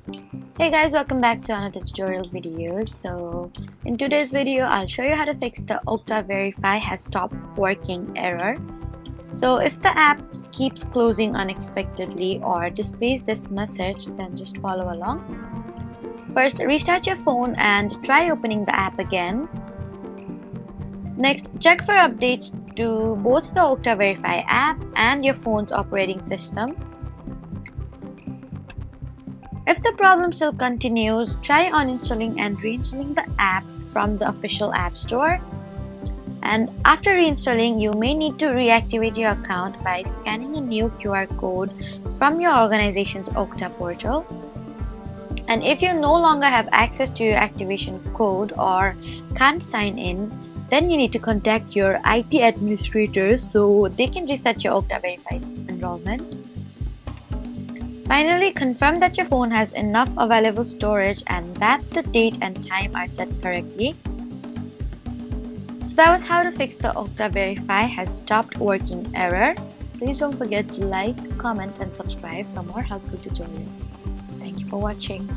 Hey guys, welcome back to another tutorial video. In today's video I'll show you how to fix the Okta Verify has stopped working error. So if the app keeps closing unexpectedly or displays this message, then just follow along. First, restart your phone and try opening the app again. Next, check for updates to both the Okta Verify app and your phone's operating system. If the problem still continues, try uninstalling and reinstalling the app from the official App Store. And after reinstalling, you may need to reactivate your account by scanning a new QR code from your organization's Okta portal. And if you no longer have access to your activation code or can't sign in, then you need to contact your IT administrators so they can reset your Okta Verify enrollment. Finally, confirm that your phone has enough available storage and that the date and time are set correctly. So that was how to fix the Okta Verify has stopped working error. Please don't forget to like, comment and subscribe for more helpful tutorials. Thank you for watching.